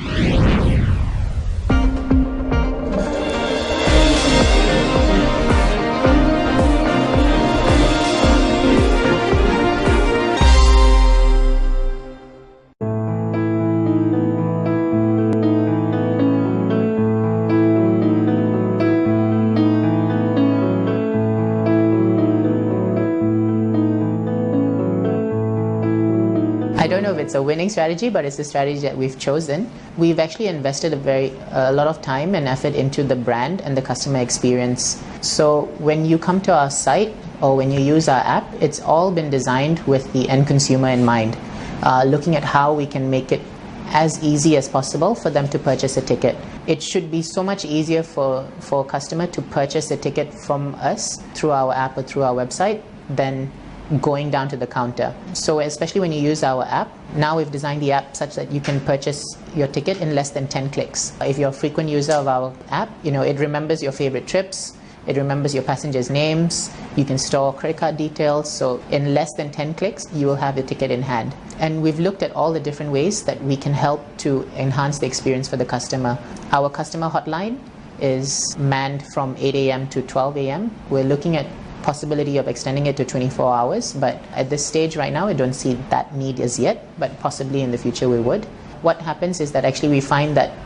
I don't know if it's a winning strategy, but it's the strategy that we've chosen. We've actually invested a lot of time and effort into the brand and the customer experience. So when you come to our site or when you use our app, it's all been designed with the end consumer in mind, looking at how we can make it as easy as possible for them to purchase a ticket. It should be so much easier for a customer to purchase a ticket from us through our app or through our website than going down to the counter. So especially when you use our app, now we've designed the app such that you can purchase your ticket in less than 10 clicks. If you're a frequent user of our app, it remembers your favorite trips, it remembers your passengers' names, you can store credit card details, so in less than 10 clicks, you will have the ticket in hand. And we've looked at all the different ways that we can help to enhance the experience for the customer. Our customer hotline is manned from 8 a.m. to 12 a.m. We're looking at possibility of extending it to 24 hours, but at this stage right now I don't see that need as yet, but possibly in the future we would. What happens is that actually we find that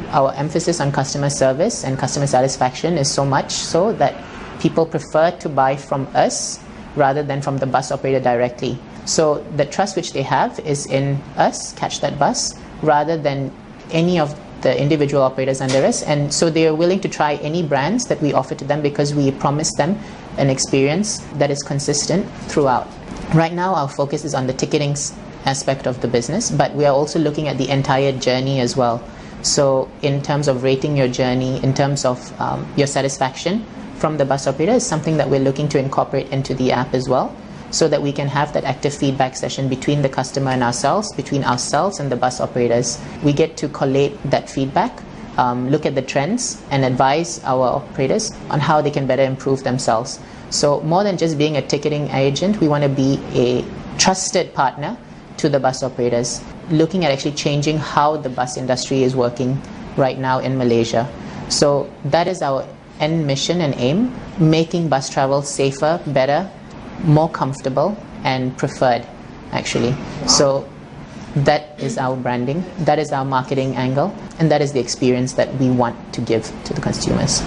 our emphasis on customer service and customer satisfaction is so much so that people prefer to buy from us rather than from the bus operator directly. So the trust which they have is in us, Catch That Bus, rather than any of the individual operators under us, and so they are willing to try any brands that we offer to them because we promise them an experience that is consistent throughout. Right now our focus is on the ticketing aspect of the business, but we are also looking at the entire journey as well. So in terms of rating your journey, in terms of your satisfaction from the bus operator is something that we're looking to incorporate into the app as well, so that we can have that active feedback session between the customer and ourselves, between ourselves and the bus operators. We get to collate that feedback, look at the trends and advise our operators on how they can better improve themselves. So more than just being a ticketing agent, we want to be a trusted partner to the bus operators, looking at actually changing how the bus industry is working right now in Malaysia. So that is our end mission and aim, making bus travel safer, better, more comfortable and preferred actually. So that is our branding, that is our marketing angle, and that is the experience that we want to give to the consumers.